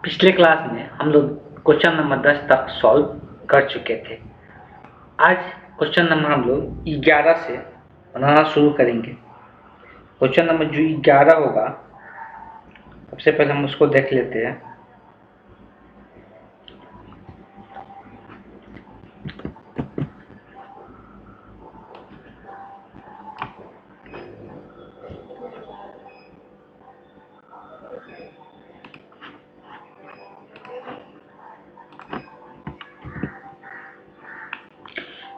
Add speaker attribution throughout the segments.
Speaker 1: पिछले क्लास में हम लोग क्वेश्चन नंबर 10 तक सॉल्व कर चुके थे। आज क्वेश्चन नंबर हम लोग 11 से बनाना शुरू करेंगे। क्वेश्चन नंबर जो 11 होगा, सबसे पहले हम उसको देख लेते हैं।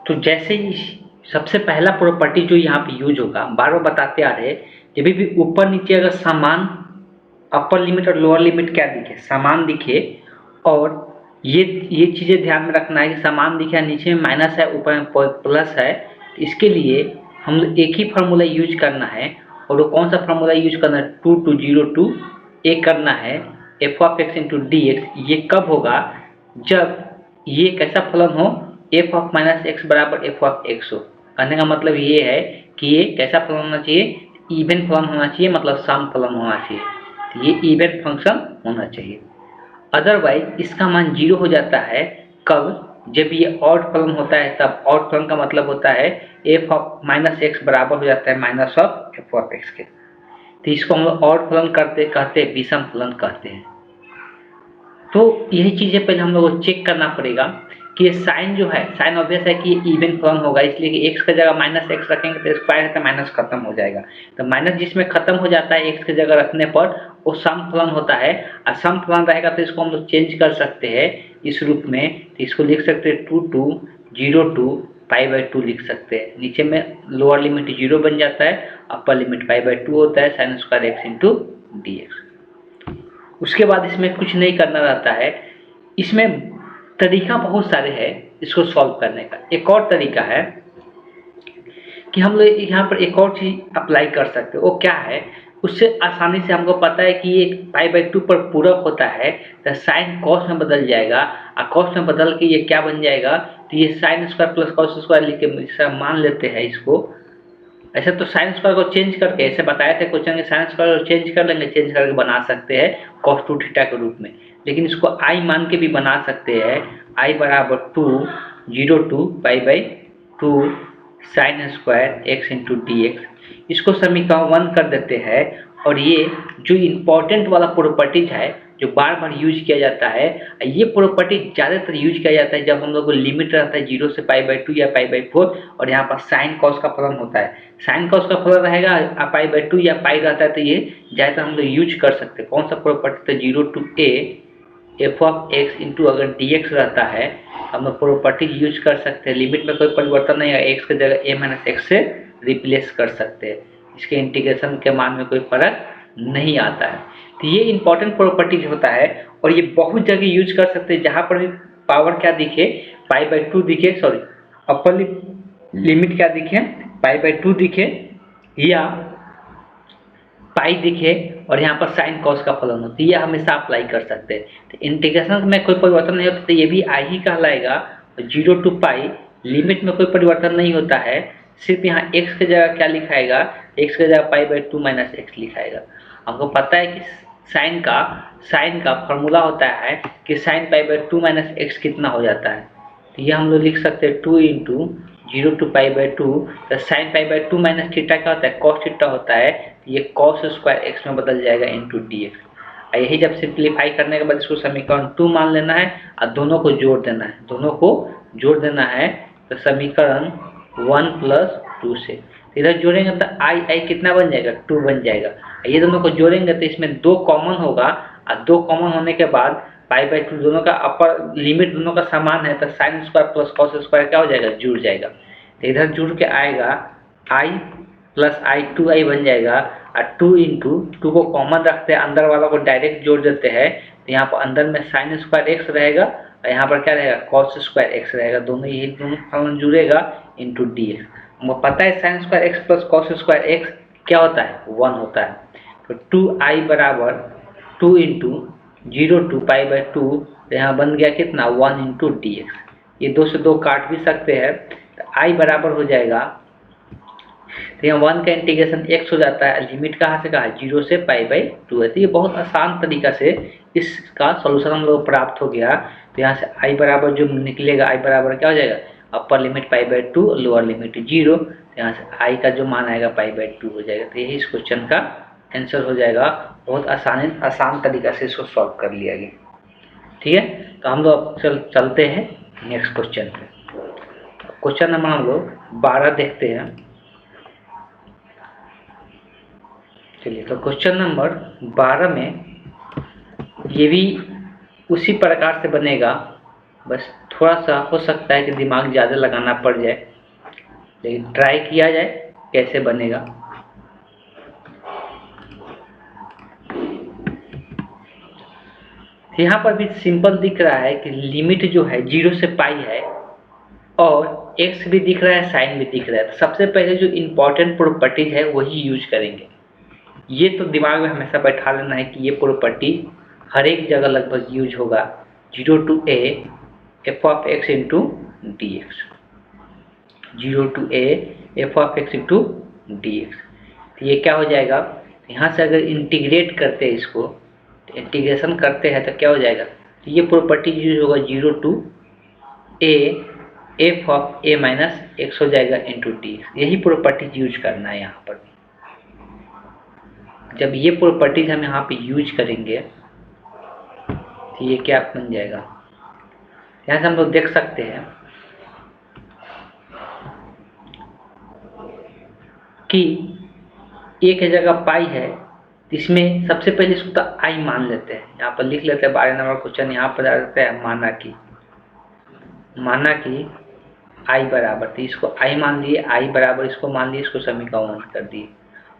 Speaker 1: तो जैसे ही सबसे पहला प्रॉपर्टी जो यहाँ पे यूज होगा, बार बार बताते आ रहे, जब भी ऊपर नीचे अगर समान अपर लिमिट और लोअर लिमिट क्या दिखे, समान दिखे, और ये चीज़ें ध्यान में रखना है कि समान दिखे, नीचे में माइनस है ऊपर में प्लस है, तो इसके लिए हम एक ही फार्मूला यूज करना है। और वो कौन सा फार्मूला यूज करना है? 2 to 0 to a करना है, F of x into d x. ये कब होगा? जब ये कैसा फलन हो, एफ ऑफ माइनस एक्स बराबर एफ ऑफ एक्स हो। कहने का मतलब ये है कि ये कैसा फलन होना चाहिए? इवन फलन होना चाहिए, मतलब सम फलन होना चाहिए। तो ये इवन फंक्शन होना चाहिए। अदरवाइज इसका मान 0 हो जाता है कब? जब ये ऑड फलन होता है, तब ऑड फलन का मतलब होता है एफ ऑफ माइनस एक्स बराबर हो जाता है minus of F of x के। तो इसको हम लोग ऑड फलन कहते हैं, विषम फलन कहते हैं। तो यही चीजें पहले हम लोग को चेक करना पड़ेगा कि ये साइन जो है, साइन ऑब्वियस है कि इवन फलन होगा, इसलिए कि एक्स की जगह माइनस एक्स रखेंगे तो स्क्वायर है तो माइनस खत्म हो जाएगा। तो माइनस जिसमें खत्म हो जाता है एक्स की जगह रखने पर, वो सम फलन होता है। और सम फलन रहेगा तो इसको हम लोग चेंज कर सकते हैं इस रूप में। तो इसको लिख सकते हैं 2 to 0 to π/2 लिख सकते हैं। नीचे में लोअर लिमिट 0 बन जाता है, अपर लिमिट π/2 होता है, sign square x into d x. उसके बाद इसमें कुछ नहीं करना रहता है। इसमें तरीका बहुत सारे हैं इसको सॉल्व करने का। एक और तरीका है कि हम लोग यहाँ पर एक और चीज अप्लाई कर सकते हैं। वो क्या है? उससे आसानी से हमको पता है कि ये π/2 पर पूरक होता है, तो साइन कॉस में बदल जाएगा, और कॉस में बदल के ये क्या बन जाएगा? तो ये sine square plus cos square लिख के मान लेते हैं इसको। ऐसे तो साइन स्क्वायर को चेंज करके, ऐसे बताए थे क्वेश्चन के, साइन स्क्वायर को चेंज कर लेंगे, चेंज करके बना सकते हैं cos 2 थीटा के रूप में। लेकिन इसको आई मान के भी बना सकते हैं, आई बराबर 2 0 to π/2 sine square x into d x. इसको समीकरण 1 कर देते हैं। और ये जो इम्पोर्टेंट वाला प्रॉपर्टीज है जो बार बार यूज किया जाता है, ये प्रॉपर्टी ज़्यादातर यूज किया जाता है जब हम लोग को लिमिट रहता है 0 से π/2 या π/4, और यहाँ पर साइन कॉस का फलन होता है। साइन कॉस का फलन रहेगा, π/2 या पाई रहता है, तो ये ज़्यादातर हम लोग यूज कर सकते हैं। कौन सा प्रॉपर्टी? तो 0 to a F of x into अगर डी एक्स रहता है, हम लोग प्रॉपर्टी यूज कर सकते हैं। लिमिट में कोई परिवर्तन नहीं है, एक्स की जगह a माइनस एक्स से रिप्लेस कर सकते हैं। इसके इंटीग्रेशन के मान में कोई फर्क नहीं आता है। तो ये इंपॉर्टेंट प्रॉपर्टीज होता है, और ये बहुत जगह यूज कर सकते हैं। जहाँ पर भी पावर क्या दिखे, π/2 दिखे, सॉरी अपर लिमिट क्या दिखे, π/2 दिखे या पाई दिखे, और यहाँ पर साइन कॉस का फलन होता है, ये हमेशा अप्लाई कर सकते हैं। तो इंटीग्रेशन में कोई परिवर्तन नहीं होता, तो ये भी आई ही कहलाएगा। 0 to π लिमिट में कोई परिवर्तन नहीं होता है, सिर्फ यहाँ x की जगह क्या लिखाएगा, x की जगह π/2 माइनस एक्स लिखाएगा। हमको पता है कि साइन का फॉर्मूला होता है कि साइन π/2 माइनस एक्स कितना हो जाता है। तो ये हम लोग लिख सकते हैं 2 into 0 to π/2। तो साइन π/2 माइनस थीटा क्या होता है? कॉस थीटा होता है। ये कॉस स्क्वायर एक्स में बदल जाएगा इंटू डी एक्स। यही जब सिंप्लीफाई करने के बाद इसको समीकरण 2 मान लेना है और दोनों को जोड़ देना है। तो समीकरण 1 + 2 से इधर जोड़ेंगे तो आई कितना बन जाएगा? 2 बन जाएगा। ये दोनों को जोड़ेंगे तो इसमें 2 कॉमन होगा, और 2 कॉमन होने के बाद π/2 दोनों का अपर लिमिट दोनों का समान है, तो sine square plus cos square क्या हो जाएगा? जुड़ जाएगा। तो इधर जुड़ के आएगा i प्लस आई 2i बन जाएगा, और 2 into 2 को कॉमन रखते हैं, अंदर वाला को डायरेक्ट जोड़ देते हैं। तो यहाँ पर अंदर में साइन स्क्वायर एक्स रहेगा, और यहाँ पर क्या रहेगा? कॉस स्क्वायर एक्स रहेगा। दोनों फलन जुड़ेगा इंटू डी एक्स। हमको पता है sign square x plus cos square x क्या होता है? 1 होता है। तो 2i बराबर 2 into 0 to π/2, तो यहाँ बन गया कितना? 1 into dx। ये 2 से 2 काट भी सकते हैं, तो i बराबर हो जाएगा तो यहाँ 1 का इंटीग्रेशन x हो जाता है, लिमिट कहाँ से कहाँ है 0 से π/2 है। तो ये बहुत आसान तरीका से इसका सॉल्यूशन हम लोग प्राप्त हो गया। तो यहाँ से i बराबर जो निकलेगा, i बराबर क्या हो जाएगा, अपर लिमिट π/2 लोअर लिमिट 0। तो यहाँ से i का जो मान आएगा π/2 हो जाएगा। तो यही इस क्वेश्चन का आंसर हो जाएगा। बहुत आसान तरीका से इसको सॉल्व कर लिया गया। ठीक है, तो हम लोग चलते हैं नेक्स्ट क्वेश्चन पे। क्वेश्चन नंबर हम लोग 12 देखते हैं। चलिए, तो क्वेश्चन नंबर 12 में ये भी उसी प्रकार से बनेगा, बस थोड़ा सा हो सकता है कि दिमाग ज़्यादा लगाना पड़ जाए, लेकिन ट्राई किया जाए कैसे बनेगा। यहाँ पर भी सिंपल दिख रहा है कि लिमिट जो है 0 से पाई है और x भी दिख रहा है, साइन भी दिख रहा है। तो सबसे पहले जो इम्पोर्टेंट प्रॉपर्टीज है वही यूज करेंगे। ये तो दिमाग में हमेशा बैठा लेना है कि ये प्रॉपर्टी हर एक जगह लगभग यूज होगा। 0 to a f of x into dx, 0 to a f of x into dx। तो ये क्या हो जाएगा, यहाँ से अगर इंटीग्रेट करते हैं इसको, इंटीग्रेशन करते हैं तो क्या हो जाएगा, तो ये प्रॉपर्टी यूज होगा 0 to a f of a minus x हो जाएगा इंटू dx। यही प्रॉपर्टी यूज करना है यहाँ पर। जब ये प्रॉपर्टीज हम यहाँ पे यूज करेंगे तो ये क्या बन जाएगा, यहाँ से हम लोग देख सकते हैं कि एक जगह पाई है, इसमें सबसे पहले इसको आई मान लेते हैं। यहाँ पर लिख लेते हैं 12 नंबर क्वेश्चन। यहाँ पर रहता है माना कि आई बराबर, तो इसको आई मान लिए, आई बराबर इसको मान लिए, इसको समीकरण कर दिए।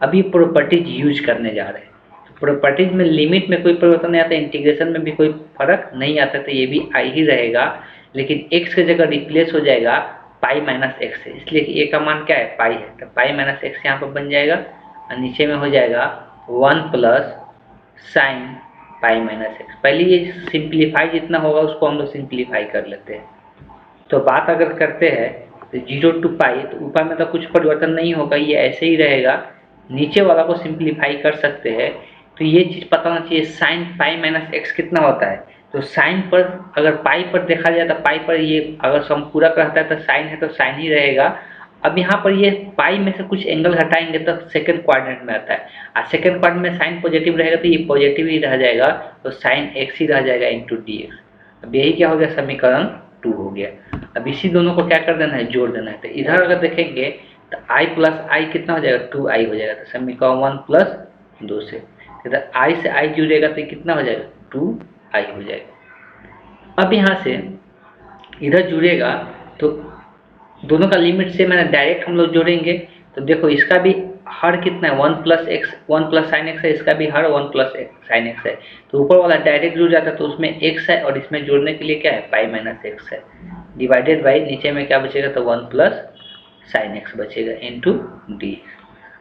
Speaker 1: अभी प्रॉपर्टीज यूज करने जा रहे हैं। प्रॉपर्टीज में लिमिट में कोई परिवर्तन नहीं आता, इंटीग्रेशन में भी कोई फर्क नहीं आता, तो ये भी आई ही रहेगा, लेकिन x की जगह रिप्लेस हो जाएगा पाई माइनस एक्स से, इसलिए कि a का मान क्या है, पाई है। तो पाई माइनस एक्स यहाँ पर बन जाएगा और नीचे में हो जाएगा 1 plus sine pi minus x. पहले ये सिंप्लीफाई जितना होगा उसको हम लोग सिंप्लीफाई कर लेते हैं। तो बात अगर करते हैं तो 0 to पाई, तो ऊपर में तो कुछ परिवर्तन नहीं होगा, ये ऐसे ही रहेगा। नीचे वाला को सिंप्लीफाई कर सकते हैं। तो ये चीज़ पता होना चाहिए, साइन पाई माइनस एक्स कितना होता है। तो साइन पर अगर पाई पर देखा जाए तो पाई पर ये अगर संपूरक रहता है तो साइन है तो साइन ही रहेगा। अब यहाँ पर ये पाई में से कुछ एंगल हटाएंगे तो सेकंड क्वाड्रेंट में आता है, और सेकंड क्वाड्रेंट में साइन पॉजिटिव रहेगा तो ये पॉजिटिव ही रह जाएगा, तो साइन एक्स ही रह जाएगा इंटू डी एक्स। अब यही क्या हो गया, समीकरण 2 हो गया। अब इसी दोनों को क्या कर देना है, जोड़ देना है। तो इधर अगर देखेंगे तो i प्लस आई कितना हो जाएगा, 2i हो जाएगा। तो समीकरण 1 प्लस 2 से इधर i से i जुड़ेगा तो कितना हो जाएगा, 2i हो जाएगा। अब यहाँ से इधर जुड़ेगा तो दोनों का लिमिट से मैंने डायरेक्ट हम लोग जोड़ेंगे। तो देखो इसका भी हर कितना है, 1 plus x, 1 plus sine x है, इसका भी हर 1 प्लस साइन एक्स है। तो ऊपर वाला डायरेक्ट जुड़ जाता है तो उसमें x है और इसमें जोड़ने के लिए क्या है, पाई माइनस एक्स है, डिवाइडेड बाई नीचे में क्या बचेगा, तो 1 प्लस साइन एक्स बचेगा इंटू डी।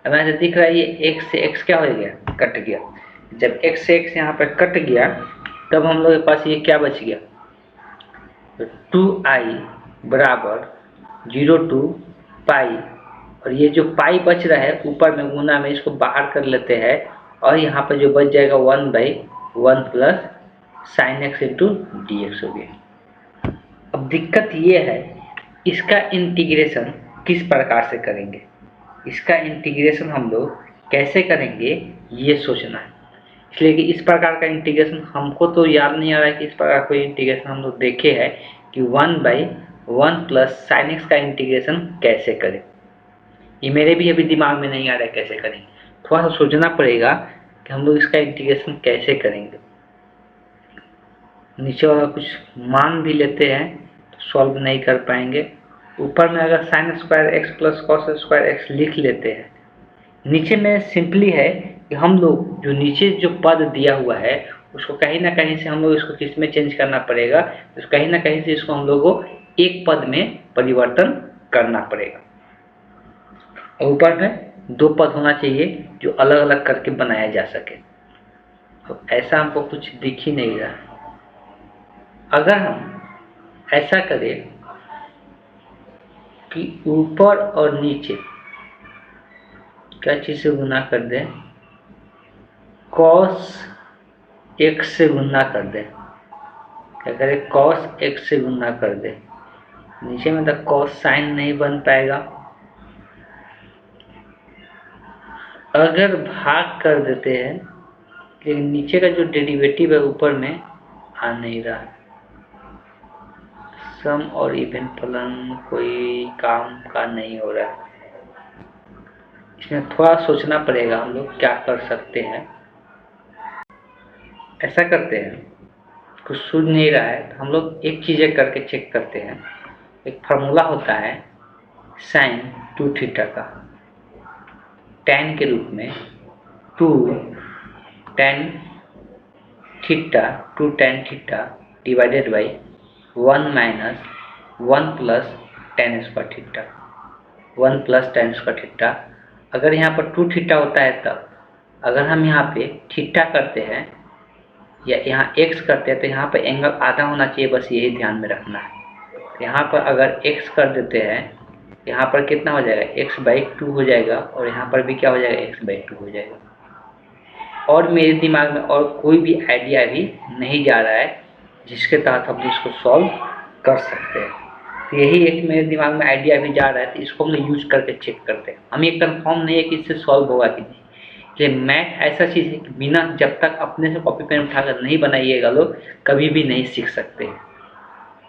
Speaker 1: अब यहाँ से दिख रहा है ये x से x क्या हो गया, कट गया। जब x से x यहाँ पर कट गया तब हम लोग के पास ये क्या बच गया, तो 2i बराबर 0 to पाई, और ये जो पाई बच रहा है ऊपर में गुना में, इसको बाहर कर लेते हैं और यहाँ पर जो बच जाएगा 1/1 plus sine x into d x हो गया। अब दिक्कत ये है इसका इंटीग्रेशन किस प्रकार से करेंगे, इसका इंटीग्रेशन हम लोग कैसे करेंगे ये सोचना है। इसलिए कि इस प्रकार का इंटीग्रेशन हमको तो याद नहीं आ रहा है कि इस प्रकार कोई इंटीग्रेशन हम लोग देखे हैं कि 1/1 प्लस साइन एक्स का इंटीग्रेशन कैसे करें। ये मेरे भी अभी दिमाग में नहीं आ रहा है कैसे करेंगे, थोड़ा सा सोचना पड़ेगा कि हम लोग इसका इंटीग्रेशन कैसे करेंगे। नीचे वाला कुछ मान भी लेते हैं तो सॉल्व नहीं कर पाएंगे। ऊपर में अगर sign square x plus cos square x लिख लेते हैं, नीचे में सिंपली है कि हम लोग जो नीचे जो पद दिया हुआ है उसको कहीं ना कहीं से हम लोग इसको किस में चेंज करना पड़ेगा, तो कहीं ना कहीं से इसको हम लोग को एक पद में परिवर्तन करना पड़ेगा। और ऊपर में 2 पद होना चाहिए जो अलग अलग करके बनाया जा सके। तो ऐसा हमको कुछ दिख ही नहीं रहा। अगर हम ऐसा करें कि ऊपर और नीचे क्या चीज़ से गुना कर दें, cos x से गुना कर दें। क्या करें, cos x से गुना कर दें। नीचे में तो cos साइन नहीं बन पाएगा। अगर भाग कर देते हैं, लेकिन नीचे का जो डेरिवेटिव है ऊपर में आ नहीं रहा। सम और इवन फलन कोई काम का नहीं हो रहा है। इसमें थोड़ा सोचना पड़ेगा, हम लोग क्या कर सकते हैं। ऐसा करते हैं, कुछ सूझ नहीं रहा है तो हम लोग एक चीज़ें करके चेक करते हैं। एक फार्मूला होता है साइन 2 थीटा का, tan के रूप में 2 tan theta 2 tan theta divided by 1 minus 1 plus tan square theta, 1 plus tan square theta. अगर यहाँ पर 2 थीटा होता है तब, अगर हम यहाँ पे थीटा करते हैं या यहाँ x करते हैं तो यहाँ पर एंगल आधा होना चाहिए, बस यही ध्यान में रखना है। यहाँ पर अगर x कर देते हैं, यहाँ पर कितना हो जाएगा, x/2 हो जाएगा, और यहाँ पर भी क्या हो जाएगा, x/2 हो जाएगा। और मेरे दिमाग में और कोई भी आइडिया भी नहीं जा रहा है जिसके तहत हम इसको सॉल्व कर सकते हैं। तो यही एक मेरे दिमाग में आइडिया भी जा रहा है, तो इसको हम यूज करके चेक करते हैं। हम ये कंफर्म नहीं है कि इससे सॉल्व होगा कि नहीं। इसलिए मैथ ऐसा चीज़ है कि बिना जब तक अपने से कॉपी पेन उठाकर नहीं बनाइएगा लोग, कभी भी नहीं सीख सकते।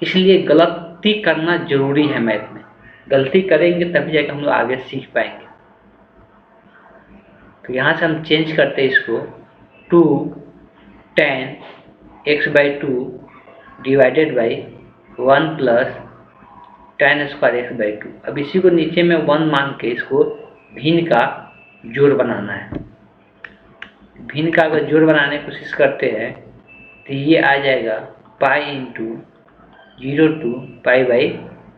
Speaker 1: इसलिए गलती करना जरूरी है मैथ में। गलती करेंगे तभी जाकर हम लोग आगे सीख पाएंगे। तो यहाँ से हम चेंज करते हैं इसको, 2 tan x/2 divided by 1 plus tan square x/2। अब इसी को नीचे में 1 मान के इसको भिन्न का जोड़ बनाना है। भिन्न का अगर जोड़ बनाने की कोशिश करते हैं तो ये आ जाएगा pi into 0 to pi by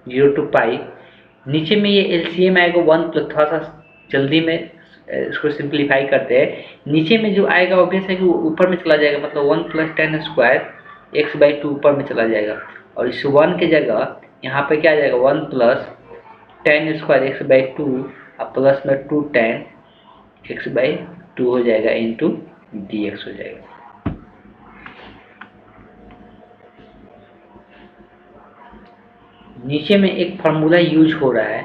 Speaker 1: 0 to pi. नीचे में ये एलसीएम आएगा 1 प्लस, थोड़ा सा जल्दी में इसको सिंप्लीफाई करते हैं। नीचे में जो आएगा ऑब्वियस है कि वो ऊपर में चला जाएगा, मतलब 1 प्लस tan स्क्वायर x/2 ऊपर में चला जाएगा, और इस 1 के जगह यहाँ पे क्या आ जाएगा, 1 प्लस tan स्क्वायर x/2 और प्लस में 2 tan x/2 हो जाएगा इंटू dx हो जाएगा। नीचे में एक फार्मूला यूज हो रहा है,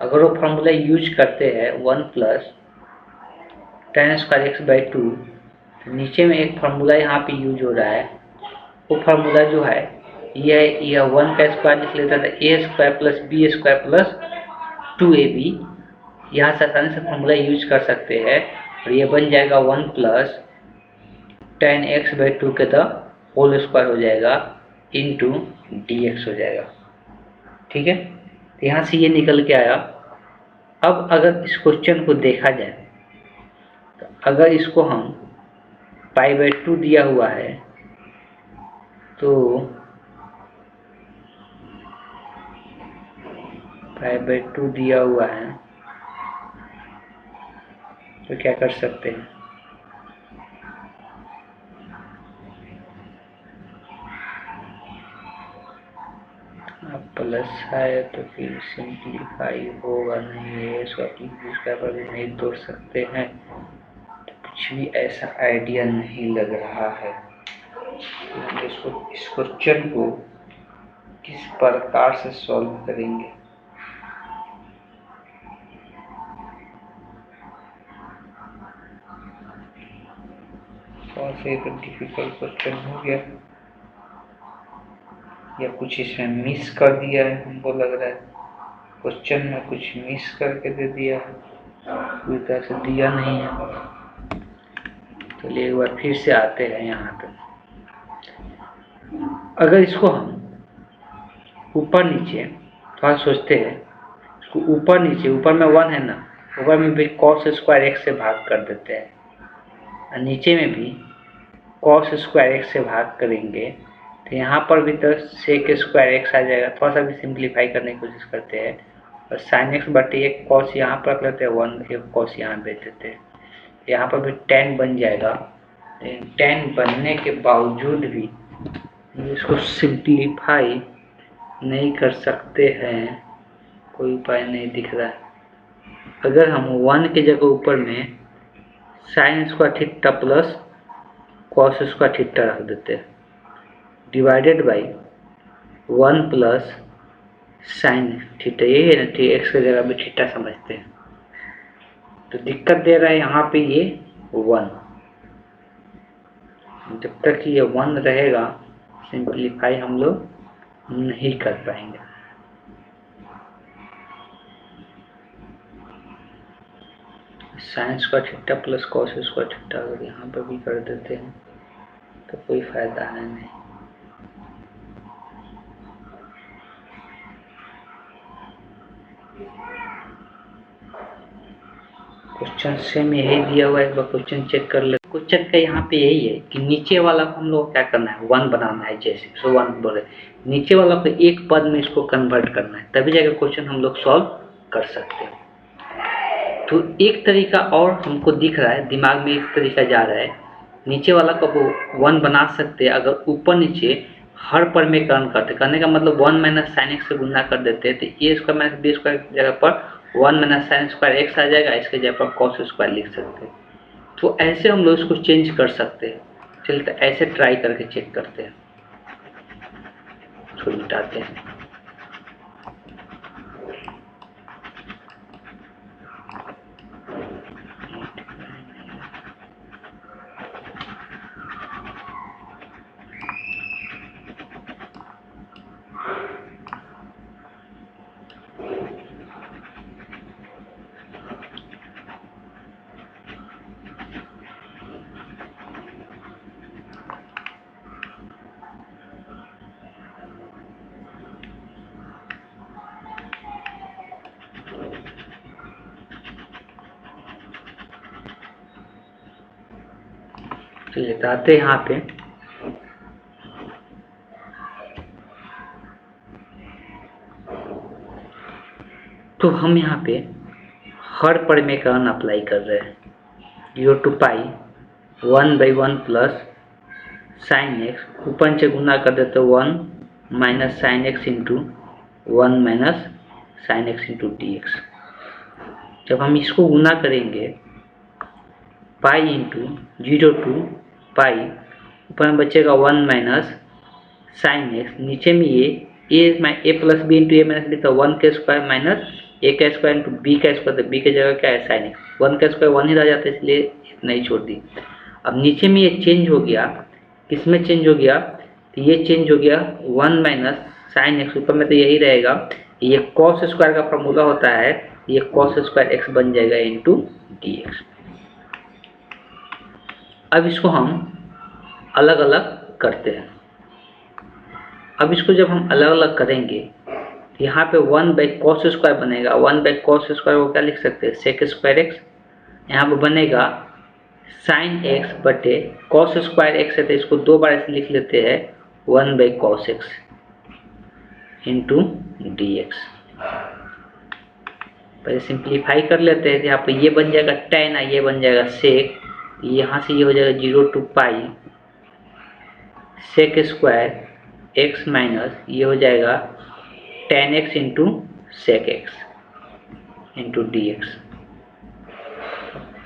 Speaker 1: अगर वो फार्मूला यूज करते हैं 1 प्लस tan स्क्वायर x/2, तो नीचे में एक फार्मूला यहाँ पे यूज हो रहा है। वो फार्मूला जो है यह 1 का स्क्वायर लिख लेता था, a square plus B square plus 2ab। यहाँ से आसानी से फार्मूला यूज कर सकते हैं, और ये बन जाएगा 1 प्लस tan x/2 के द होल स्क्वायर हो जाएगा इंटू dx हो जाएगा। ठीक है, तो यहाँ से ये निकल के आया। अब अगर इस क्वेश्चन को देखा जाए तो अगर इसको हम π/2 दिया हुआ है तो π/2 दिया हुआ है तो क्या कर सकते हैं, अब प्लस है तो फिर सिंप्लीफाई होगा नहीं है, इसको इसका पर भी नहीं तोड़ सकते हैं, तो कुछ भी ऐसा आइडिया नहीं लग रहा है। इसको इस क्वेश्चन को किस प्रकार से सॉल्व करेंगे। कौन से डिफिकल्ट क्वेश्चन हो गया या कुछ इसमें मिस कर दिया है, हमको लग रहा है क्वेश्चन में कुछ मिस करके दे दिया है, पूरी तरह से दिया नहीं है। चलिए एक बार फिर से आते हैं यहाँ पे। अगर इसको हम ऊपर नीचे थोड़ा सोचते हैं, इसको ऊपर नीचे, ऊपर में 1 है ना, ऊपर में भी cos स्क्वायर x से भाग कर देते हैं, और नीचे में भी cos स्क्वायर x से भाग करेंगे तो यहाँ पर भी तो sec स्क्वायर x आ जाएगा। थोड़ा सा भी सिंप्लीफाई करने की कोशिश करते हैं, और sin x बटे एक cos यहाँ पर रख लेते हैं, 1 एक cos यहाँ भेज देते हैं, यहाँ पर भी tan बन जाएगा। tan बनने के बावजूद भी इसको सिंप्लीफाई नहीं कर सकते हैं, कोई उपाय नहीं दिख रहा है। अगर हम 1 की जगह ऊपर में sine square theta plus cos square theta रख देते हैं divided by 1 plus sine theta, यही है ना, एक्स की जगह भी थीटा समझते हैं। तो दिक्कत दे रहा है यहाँ पे ये 1, जब तक ये 1 रहेगा सिंप्लीफाई हम लोग नहीं कर पाएंगे। Sine square theta plus cos square theta अगर यहाँ पर भी कर देते हैं तो कोई फायदा है नहीं। क्वेश्चन सेम यही दिया हुआ है, एक बार क्वेश्चन चेक कर ले। क्वेश्चन का यहाँ पे यही है कि नीचे वाला को हम लोग क्या करना है, 1 बनाना है। जैसे सो 1 बोले नीचे वाला को एक पद में इसको कन्वर्ट करना है, तभी जाकर क्वेश्चन हम लोग सॉल्व कर सकते हैं। तो एक तरीका और हमको दिख रहा है, दिमाग में एक तरीका जा रहा है, नीचे वाला को 1 बना सकते हैं अगर ऊपर नीचे हर परिमेयकरण करते। करने का मतलब 1 माइनस साइन एक्स से गुना कर देते हैं, तो ए स्क्वायर माइनस बी स्क्वायर की जगह पर 1 माइनस साइन स्क्वायर एक्स आ जाएगा, इसके जगह पर कॉस स्क्वायर लिख सकते हैं। तो ऐसे हम लोग इसको चेंज कर सकते हैं। चलिए तो ऐसे ट्राई करके चेक करते हैं, इसको मिटाते हैं। चलिए तो आते हैं यहाँ पे, तो हम यहाँ पे हर परिमेयकरण अप्लाई कर रहे हैं। 0 to pi 1/1 plus sine x, ऊपर से गुना कर देते 1 minus sine x into 1 minus sine x into d x. जब हम इसको गुना करेंगे पाई इंटू 0 to पाई, ऊपर में बचेगा 1 माइनस साइन एक्स, नीचे में ये ए प्लस बी इंटू ए माइनस बी, तो 1 का स्क्वायर माइनस ए का स्क्वायर इंटू बी का स्क्वायर, तो बी की जगह क्या है साइन एक्स, 1 का स्क्वायर 1 ही रह जाता है, इसलिए इतना ही छोड़ दी। अब नीचे में ये चेंज हो गया, किसमें चेंज हो गया, तो ये चेंज हो गया 1 माइनस साइन एक्स, ऊपर में तो यही रहेगा, ये कॉस स्क्वायर का फॉर्मूला होता है, ये कॉस स्क्वायर एक्स बन जाएगा इंटू डी एक्स। अब इसको हम अलग अलग करते हैं। अब इसको जब हम अलग अलग करेंगे तो यहाँ पे 1 बाई कॉस स्क्वायर बनेगा, 1 बाई कॉस स्क्वायर को क्या लिख सकते हैं, सेक स्क्वायर एक्स। यहाँ पे बनेगा साइन एक्स बटे कॉस स्क्वायर एक्स है, तो इसको 2 बार ऐसे लिख लेते हैं 1 by cos x into d x. पहले सिंप्लीफाई कर लेते हैं, यहाँ पे ये बन जाएगा टेन, ये बन जाएगा सेक, यहाँ से ये हो जाएगा 0 to pi sec square x minus ये हो जाएगा tan x into sec x into d x,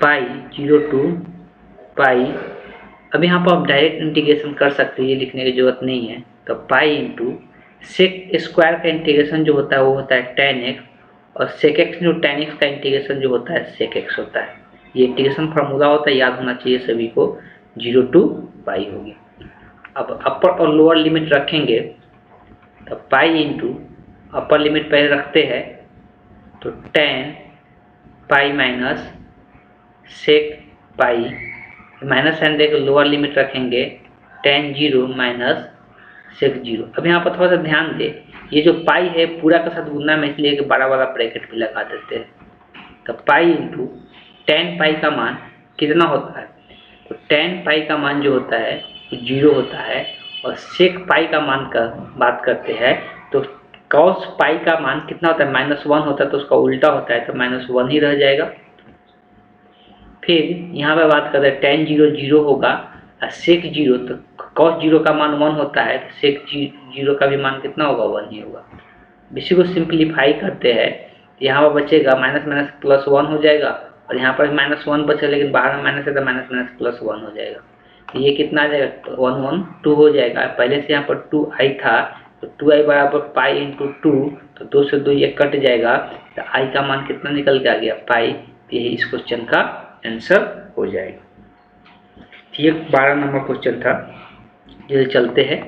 Speaker 1: pi 0 to pi. अब यहाँ पर आप डायरेक्ट इंटीग्रेशन कर सकते हैं, ये लिखने की जरूरत नहीं है। तो पाई इंटू सेक स्क्वायर का इंटीग्रेशन जो होता है वो होता है टेन एक्स, और sec x into tan x का इंटीग्रेशन जो होता है सेक एक्स होता है। ये इंटीग्रेशन फार्मूला होता है, याद होना चाहिए सभी को, 0 to पाई होगी। अब अपर और लोअर लिमिट रखेंगे, तो पाई इंटू अपर लिमिट पहले रखते हैं, तो टेन पाई माइनस सेक पाई, माइनस साइन देकर लोअर लिमिट रखेंगे, टेन 0 माइनस सेक 0। अब यहाँ पर थोड़ा सा ध्यान दे, ये जो पाई है पूरा का साथ गुना में, इसलिए कि बड़ा वाला ब्रैकेट भी लगा देते हैं। तो पाई इंटू टेन पाई का मान कितना होता है, तो टेन पाई का मान जो होता है 0 होता है, और सेक पाई का मान का बात करते हैं तो कॉस पाई का मान कितना होता है, -1 होता है, तो उसका उल्टा होता है, तो -1 ही रह जाएगा। फिर यहाँ पे बात करते हैं टेन 0 0 होगा, और सेक 0, तो कॉस 0 का मान 1 होता है, तो सेक 0 का भी मान कितना होगा, 1 ही होगा। इसी को सिंप्लीफाई करते हैं यहाँ पर बचेगा माइनस माइनस प्लस 1 हो जाएगा, और यहाँ पर माइनस 1 बचेगा, लेकिन बाहर में माइनस है तो माइनस माइनस प्लस 1 हो जाएगा। तो ये कितना आ जाएगा, 1 1 2 हो जाएगा। पहले से यहाँ पर 2i था, तो 2i बराबर पाई इंटू 2, तो 2 से 2 ये कट जाएगा, तो i का मान कितना निकल के आ गया, पाई। यही इस क्वेश्चन का आंसर हो जाएगा। ये 12 नंबर क्वेश्चन था। ये चलते हैं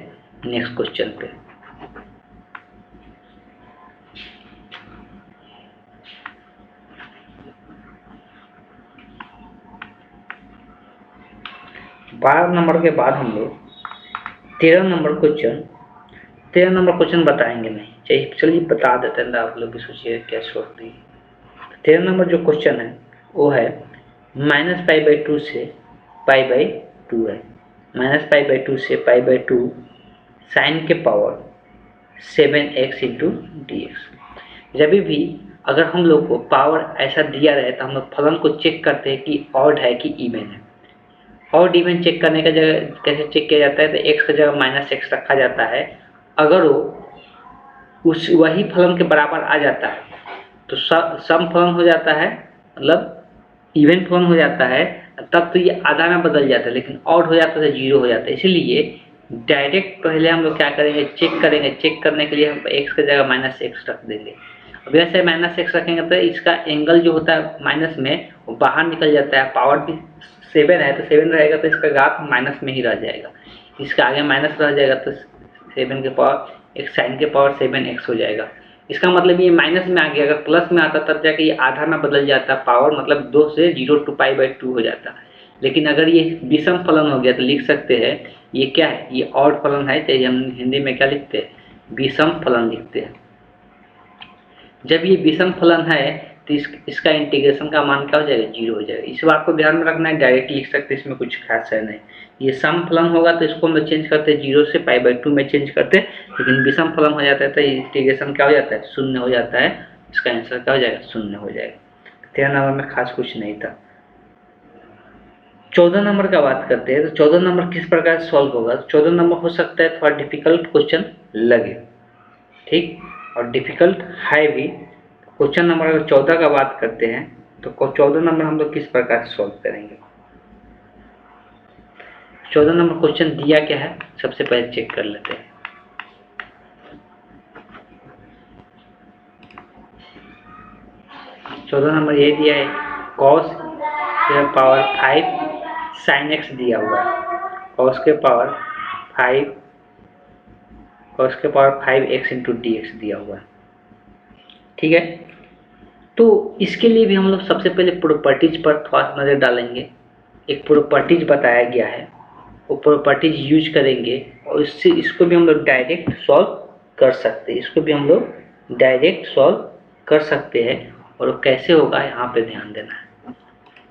Speaker 1: नेक्स्ट क्वेश्चन पे। बारह नंबर के बाद हम लोग 13 नंबर क्वेश्चन बताएंगे नहीं, चलिए बता देते हैं, आप लोग भी सोचिए क्या सोचते हैं। 13 नंबर जो क्वेश्चन है वो है -π/2 से π/2 है। -π/2 से π/2 साइन के पावर 7x इंटू dx। जब भी अगर हम लोग को पावर ऐसा दिया रहे तो हम लोग फलन को चेक करते हैं कि ऑड है कि इवन है। ऑड इवन चेक करने का जगह कैसे चेक किया जाता है, तो x की जगह -x रखा जाता है। अगर वो उस वही फलन के बराबर आ जाता है तो सम फलन हो जाता है, मतलब इवन फलन हो जाता है, तब तो ये आधा में बदल जाता है, लेकिन ऑड हो जाता है 0 हो जाता है। इसीलिए डायरेक्ट पहले हम लोग क्या करेंगे, चेक करेंगे। चेक करने के लिए हम x की जगह -x रख देंगे। अब ऐसे -x रखेंगे तो इसका एंगल जो होता है माइनस में वो बाहर निकल जाता है। पावर भी 7 है तो 7 रहेगा तो इसका घात माइनस में ही रह जाएगा, इसका आगे माइनस रह जाएगा तो 7 के पावर एक साइन के पावर 7x हो जाएगा। इसका मतलब ये माइनस में आ गया, अगर प्लस में आता तब जाके ये आधा में बदल जाता पावर, मतलब 2 से 0 टू π/2 हो जाता। लेकिन अगर ये विषम फलन हो गया तो लिख सकते हैं ये क्या है, ये ऑड फलन है, चाहे हम हिंदी में क्या लिखते हैं, विषम फलन लिखते हैं। जब ये विषम फलन है तो इसका इंटीग्रेशन का मान क्या हो जाएगा, 0 हो जाएगा। इस बात को ध्यान में रखना है, डायरेक्ट लिख सकते हैं, इसमें कुछ खास है नहीं। ये सम फलन होगा तो इसको हम लोग चेंज करते हैं 0 से π/2 में चेंज करते हैं, लेकिन विषम फलन हो जाता है तो इंटीग्रेशन क्या हो जाता है, 0 हो जाता है। इसका आंसर क्या हो जाएगा, 0 हो जाएगा। 13 नंबर में खास कुछ नहीं था। 14 नंबर का बात करते हैं तो 14 नंबर किस प्रकार से सॉल्व होगा। 14 नंबर हो सकता है थोड़ा डिफिकल्ट क्वेश्चन लगे, ठीक, और डिफिकल्ट है भी। क्वेश्चन नंबर अगर 14 का बात करते हैं तो 14 नंबर हम लोग किस प्रकार से सॉल्व करेंगे। 14 नंबर क्वेश्चन दिया क्या है, सबसे पहले चेक कर लेते हैं। चौदह नंबर ये दिया है cos के पावर 5 sin x दिया हुआ है, cos के पावर 5x इंटू dx दिया हुआ है, ठीक है। तो इसके लिए भी हम लोग सबसे पहले प्रॉपर्टीज पर थोड़ा नज़र डालेंगे। एक प्रॉपर्टीज बताया गया है, वो प्रॉपर्टीज यूज करेंगे और इससे इसको भी हम लोग डायरेक्ट सॉल्व कर सकते हैं। इसको भी हम लोग डायरेक्ट सॉल्व कर सकते हैं, और वो कैसे होगा यहाँ पे ध्यान देना है।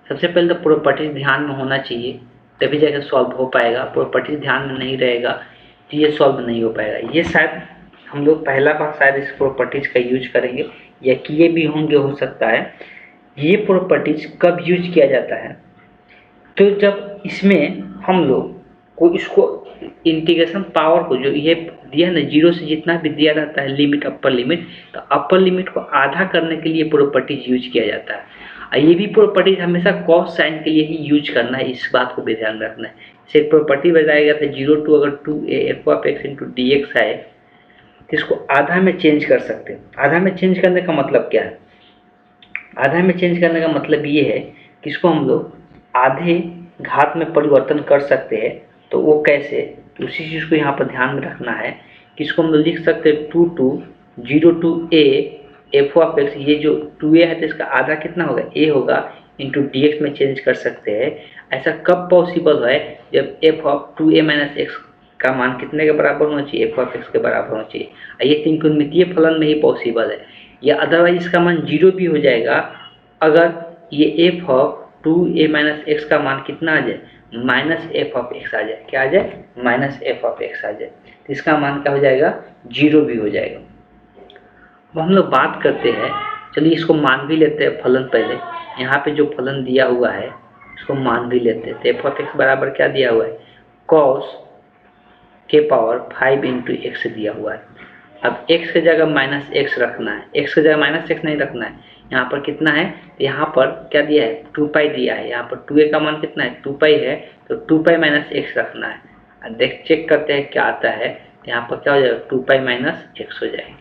Speaker 1: सबसे पहले तो प्रॉपर्टीज ध्यान में होना चाहिए, तभी जाकर सॉल्व हो पाएगा। प्रॉपर्टीज ध्यान में नहीं रहेगा तो ये सॉल्व नहीं हो पाएगा। ये शायद हम लोग पहला बार शायद इस प्रॉपर्टीज का यूज करेंगे, या किए भी होंगे, हो सकता है। ये प्रॉपर्टीज कब यूज किया जाता है, तो जब इसमें हम लोग को इसको इंटीग्रेशन पावर को जो ये दिया ना, 0 से जितना भी दिया रहता है लिमिट, अपर लिमिट, तो अपर लिमिट को आधा करने के लिए प्रॉपर्टीज यूज किया जाता है। और ये भी प्रॉपर्टीज हमेशा कॉस साइन के लिए ही यूज करना है, इस बात को भी ध्यान रखना है। जैसे प्रॉपर्टी बताएगा तो 0 टू अगर 2a f(x) इंटू dx है तो इसको आधा में चेंज कर सकते हैं। आधा में चेंज करने का मतलब क्या है, आधा में चेंज करने का मतलब ये है कि इसको हम लोग आधे घात में परिवर्तन कर सकते हैं। तो वो कैसे, तो उसी चीज़ को यहाँ पर ध्यान में रखना है कि इसको हम लोग लिख सकते हैं 2 to 0 to a f(x), ये जो 2a है तो इसका आधा कितना होगा, a होगा, इंटू dx में चेंज कर सकते हैं। ऐसा कब पॉसिबल है, जब f(2a-x) का मान कितने के बराबर होना चाहिए, f(x) के बराबर होना चाहिए। ये त्रिकोणमितीय फलन में ही पॉसिबल है, या अदरवाइज इसका मान 0 भी हो जाएगा अगर ये f(2a-x) का मान कितना आ जाए, -f(x) आ जाए। क्या आ जाए, -f(x) आ जाए, तो इसका मान क्या हो जाएगा, 0 भी हो जाएगा। अब हम लोग बात करते हैं, चलिए इसको मान भी लेते हैं फलन। पहले यहाँ पे जो फलन दिया हुआ है इसको मान भी लेते हैं। तो f(x) बराबर क्या दिया हुआ है, cos के पावर 5 इंटू x दिया हुआ है। अब x की जगह माइनस एक्स रखना है, x की जगह माइनस एक्स नहीं रखना है। यहाँ पर कितना है, यहाँ पर क्या दिया है, 2 पाई दिया है। यहाँ पर 2a का मान कितना है, 2 पाई है, तो 2 पाई माइनस एक्स रखना है। अब देख चेक करते हैं क्या आता है। तो यहाँ पर क्या हो जाएगा, 2 पाई माइनस एक्स हो जाएगा।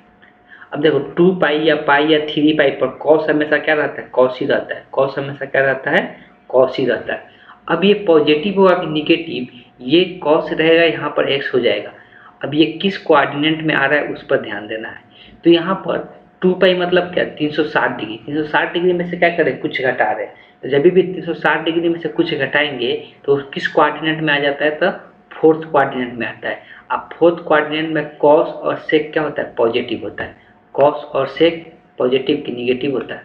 Speaker 1: अब देखो 2 पाई या 3 पाई पर कॉस हमेशा क्या रहता है, कॉस ही रहता है। कॉस हमेशा क्या रहता है, कॉस ही रहता है। अब ये पॉजिटिव होगा कि निगेटिव, ये कॉस रहेगा, यहाँ पर एक्स हो जाएगा। अब ये किस कोऑर्डिनेट में आ रहा है उस पर ध्यान देना है। तो यहाँ पर 2 पाई मतलब क्या, 360 डिग्री। 360 डिग्री में से क्या करें, कुछ घटा रहे हैं। तो जब भी 360 डिग्री में से कुछ घटाएंगे तो किस कोऑर्डिनेट में आ जाता है, तो फोर्थ कोऑर्डिनेट में आता है। अब फोर्थ कोऑर्डिनेट में कॉस और सेक क्या होता है, पॉजिटिव होता है। कॉस और सेक पॉजिटिव की निगेटिव होता है।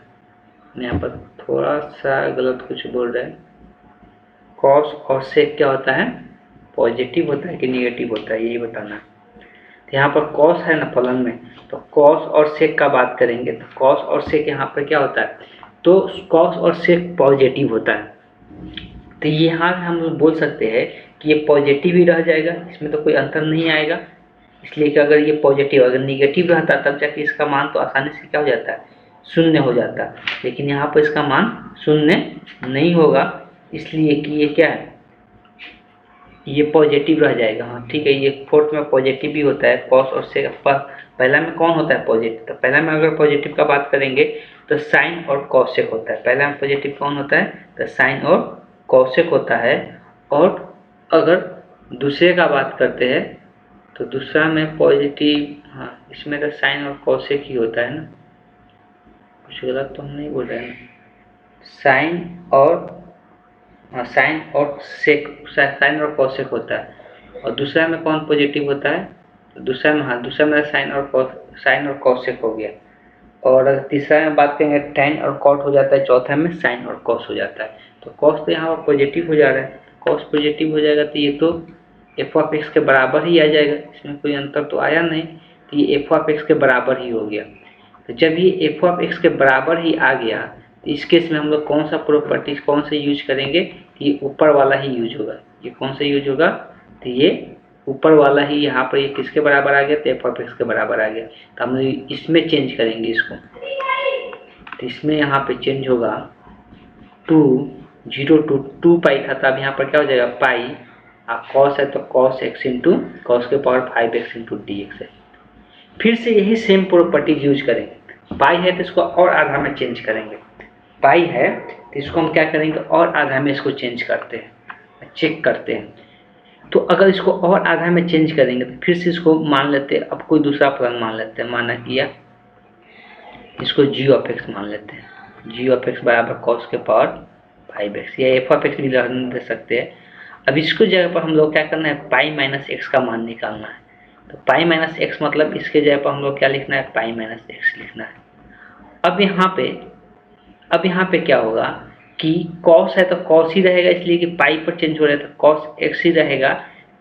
Speaker 1: मैं यहाँ पर थोड़ा सा गलत कुछ बोल रहे हैं। कॉस और सेक क्या होता है, पॉजिटिव होता है कि निगेटिव होता है, यही बताना है। तो यहाँ पर कॉस है ना फलन में, तो कॉस और सेक का बात करेंगे तो कॉस और सेक यहाँ पर क्या होता है, तो कॉस और सेक पॉजिटिव होता है। तो यहाँ हम लोग बोल सकते हैं कि ये पॉजिटिव ही रह जाएगा, इसमें तो कोई अंतर नहीं आएगा। इसलिए कि अगर ये पॉजिटिव, अगर निगेटिव रहता तब जाके इसका मान तो आसानी से क्या हो जाता है, शून्य हो जाता है। लेकिन यहाँ पर इसका मान शून्य नहीं होगा, इसलिए कि ये क्या है, ये पॉजिटिव रह जाएगा। हाँ ठीक है, ये फोर्थ में पॉजिटिव भी होता है। कॉस और सेक पहला में कौन होता है, पॉजिटिव। तो पहला में अगर पॉजिटिव का बात करेंगे तो साइन और कॉसेक होता है। पहला में पॉजिटिव कौन होता है, तो साइन और कॉसेक होता है। और अगर दूसरे का बात करते हैं तो दूसरा में पॉजिटिव, हाँ इसमें तो साइन और कॉसेक ही होता है ना, कुछ गलत तो हम नहीं बोल रहे हैं ना। साइन और साइन और सेक, साइन और कॉसेक होता है। और दूसरा में कौन पॉजिटिव होता है, तो दूसरा में, हाँ दूसरा में साइन और कॉसेक हो गया। और अगर तीसरा में बात करेंगे टैन और कॉट हो जाता है, चौथा में साइन और कॉस हो जाता है। तो कॉस तो यहाँ पर पॉजिटिव हो जा रहा है, कॉस पॉजिटिव हो जाएगा तो ये तो एफ ऑफ एक्स के बराबर ही आ जाएगा, इसमें कोई अंतर तो आया नहीं। तो ये एफ ऑफ एक्स के बराबर ही हो गया। तो जब ये एफ ऑफ एक्स के बराबर ही आ गया तो इस केस में हम लोग कौन सा प्रॉपर्टी कौन सा यूज करेंगे, तो ये ऊपर वाला ही यूज होगा। ये कौन सा यूज होगा, तो ये ऊपर वाला ही। यहाँ पर ये किसके बराबर आ गया, तो एफ ऑफ एक्स के बराबर आ गया। तो हम इसमें चेंज करेंगे इसको, तो इसमें यहाँ पे चेंज होगा 0 to 2 पाई था, तब यहाँ पर क्या हो जाएगा, पाई। और कॉस है तो कॉस एक्स इंटू कॉस के power 5x into d x है। फिर से यही सेम प्रॉपर्टीज यूज करेंगे। पाई है तो इसको और आधा में चेंज करेंगे, पाई है तो इसको हम क्या करेंगे, और आधा में इसको चेंज करते हैं, चेक करते हैं। तो अगर इसको और आधा में चेंज करेंगे तो फिर से इसको मान लेते हैं, अब कोई दूसरा फलन मान लेते हैं। माना किया इसको जी ऑफ एक्स मान लेते हैं, जी ऑफ एक्स बराबर कॉस के पावर 5x, या एफ ऑफ एक्स भी दे सकते हैं। अब इसको जगह पर हम लोग क्या करना है, पाई माइनस एक्स का मान निकालना है। तो पाई माइनस एक्स मतलब इसके जगह पर हम लोग क्या लिखना है, पाई माइनस एक्स लिखना है। अब यहाँ पे क्या होगा कि कॉस है तो कॉस ही रहेगा, इसलिए कि पाई पर चेंज हो रहा है तो कॉस एक्स ही रहेगा।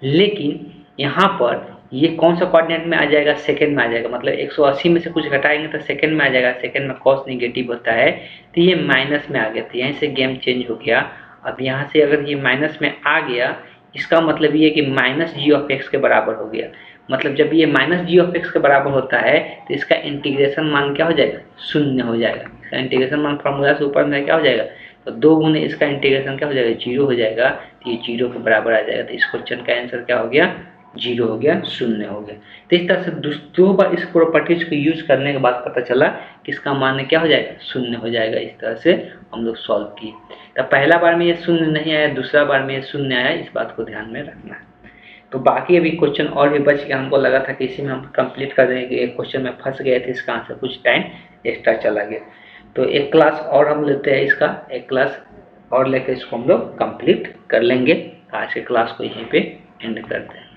Speaker 1: लेकिन यहाँ पर ये कौन सा कोऑर्डिनेट में आ जाएगा, सेकंड में आ जाएगा। मतलब 180 में से कुछ घटाएंगे तो सेकंड में आ जाएगा। सेकंड में कॉस निगेटिव होता है तो ये माइनस में आ गया, तो यहीं से गेम चेंज हो गया। अब यहाँ से अगर ये माइनस में आ गया, इसका मतलब ये कि माइनस जी ऑफ एक्स के बराबर हो गया। मतलब जब ये माइनस जी ऑफ एक्स के बराबर होता है तो इसका इंटीग्रेशन मान क्या हो जाएगा, शून्य हो जाएगा। इसका इंटीग्रेशन मान फॉर्मूला से ऊपर में क्या हो जाएगा, तो 2 गुने इसका इंटीग्रेशन क्या हो जाएगा, 0 हो जाएगा। तो ये 0 के बराबर आ जाएगा। तो इस क्वेश्चन का आंसर क्या हो गया, 0 हो गया, शून्य हो गया। तो इस तरह से 2 बार इस प्रॉपर्टीज को यूज करने के बाद पता चला कि इसका मान क्या हो जाएगा, शून्य हो जाएगा। इस तरह से हम लोग सॉल्व किए। तो पहला बार में ये शून्य नहीं आया, दूसरा बार में ये शून्य आया, इस बात को ध्यान में रखना है। तो बाकी अभी क्वेश्चन और भी बच गया, हमको लगा था कि इसी में हम कंप्लीट कर देंगे। एक क्वेश्चन में फंस गए थे, इसका आंसर कुछ टाइम एक्स्ट्रा चला गया। तो एक क्लास और हम लेते हैं, इसका एक क्लास और लेकर इसको हम लोग कंप्लीट कर लेंगे। आज के क्लास को यहीं पे एंड करते हैं।